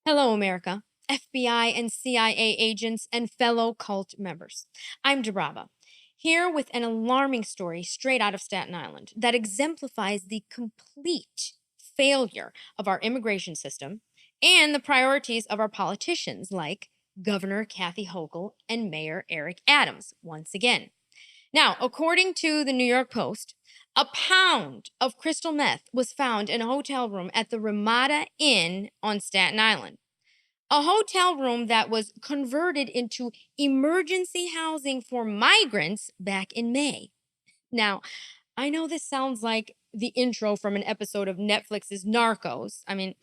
Hello, America, FBI and CIA agents, and fellow cult members. I'm Debrava, here with an alarming story straight out of Staten Island that exemplifies the complete failure of our immigration system and the priorities of our politicians like Governor Kathy Hokel and Mayor Eric Adams, once again. Now, according to the New York Post, a pound of crystal meth was found in a hotel room at the Ramada Inn on Staten Island, a hotel room that was converted into emergency housing for migrants back in May. Now, I know this sounds like the intro from an episode of Netflix's Narcos. I mean,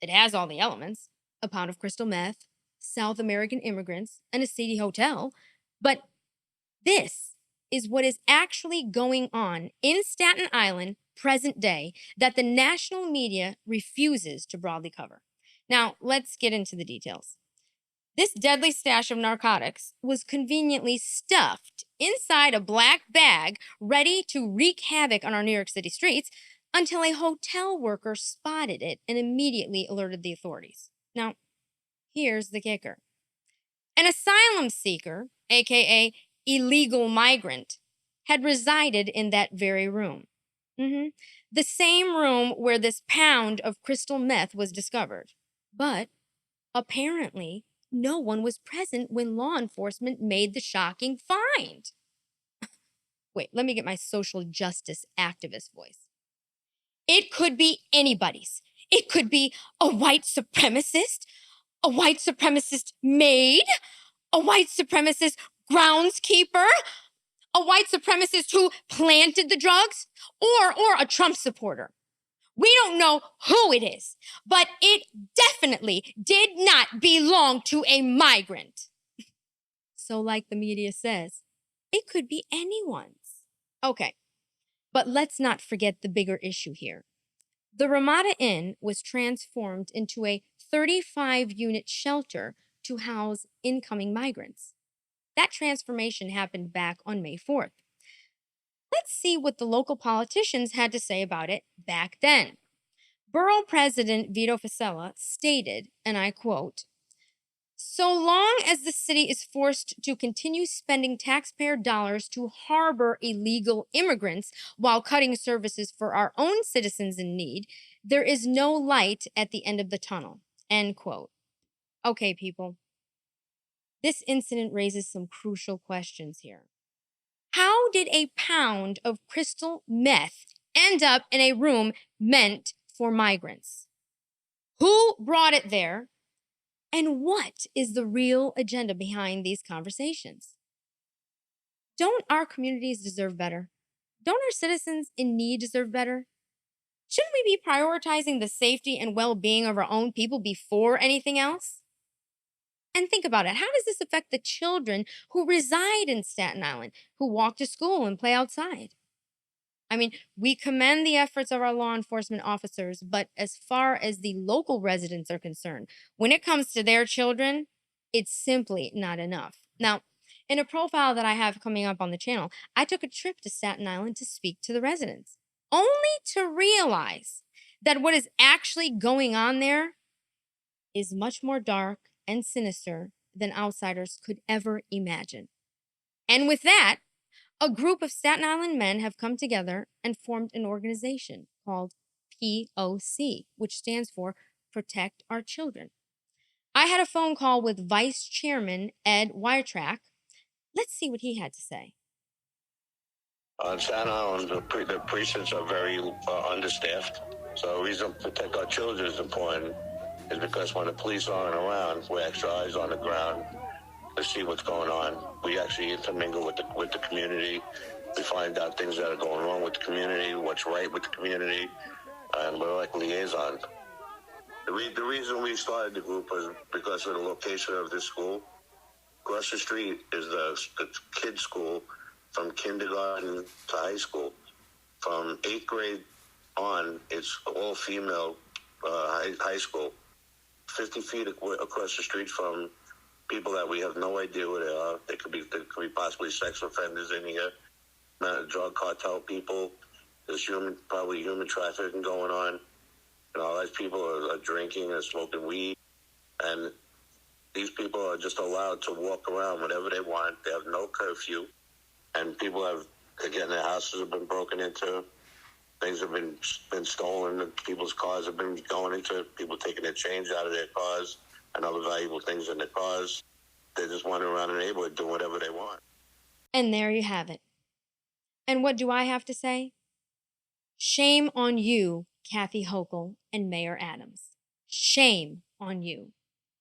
it has all the elements: a pound of crystal meth, South American immigrants, and a seedy hotel. But this is what is actually going on in Staten Island, present day, that the national media refuses to broadly cover. Now, let's get into the details. This deadly stash of narcotics was conveniently stuffed inside a black bag, ready to wreak havoc on our New York City streets, until a hotel worker spotted it and immediately alerted the authorities. Now, here's the kicker: an asylum seeker, aka illegal migrant, had resided in that very room. The same room where this pound of crystal meth was discovered. But apparently, no one was present when law enforcement made the shocking find. Wait, let me get my social justice activist voice. It could be anybody's. It could be a white supremacist maid, a white supremacist groundskeeper, a white supremacist who planted the drugs, or a Trump supporter. We don't know who it is, but it definitely did not belong to a migrant. So, like the media says, it could be anyone's. Okay, but let's not forget the bigger issue here. The Ramada Inn was transformed into a 35-unit shelter to house incoming migrants. That transformation happened back on May 4th. Let's see what the local politicians had to say about it back then. Borough President Vito Faella stated, and I quote, "So long as the city is forced to continue spending taxpayer dollars to harbor illegal immigrants while cutting services for our own citizens in need, there is no light at the end of the tunnel." End quote. Okay, people. This incident raises some crucial questions here. How did a pound of crystal meth end up in a room meant for migrants? Who brought it there? And what is the real agenda behind these conversations? Don't our communities deserve better? Don't our citizens in need deserve better? Shouldn't we be prioritizing the safety and well being of our own people before anything else? And think about it. How does this affect the children who reside in Staten Island, who walk to school and play outside? I mean, we commend the efforts of our law enforcement officers, but as far as the local residents are concerned, when it comes to their children, it's simply not enough. Now, in a profile that I have coming up on the channel, I took a trip to Staten Island to speak to the residents, only to realize that what is actually going on there is much more dark and sinister than outsiders could ever imagine. And with that, a group of Staten Island men have come together and formed an organization called POC, which stands for Protect Our Children. I had a phone call with Vice Chairman Ed Wytrack. Let's see what he had to say. On Staten Island, the precincts are very understaffed. So the reason Protect Our Children is important is because when the police aren't around, we're extra eyes on the ground to see what's going on. We actually intermingle with the community. We find out things that are going wrong with the community, what's right with the community, and we're like liaisons. The reason we started the group was because of the location of this school. Across the street is the kids' school from kindergarten to high school. From 8th grade on, it's all female high school. 50 feet across the street from people that we have no idea who they are. They could be possibly sex offenders in here, drug cartel people. There's probably human trafficking going on. You know, as people are drinking and smoking weed. people are just allowed to walk around whenever they want. They have no curfew, and people have, again, their houses have been broken into. Things have been stolen. People's cars have been going into. People taking their change out of their cars and other valuable things in their cars. They're just wandering around the neighborhood doing whatever they want. And there you have it. And what do I have to say? Shame on you, Kathy Hokel and Mayor Adams. Shame on you.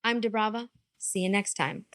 I'm Debrava. See you next time.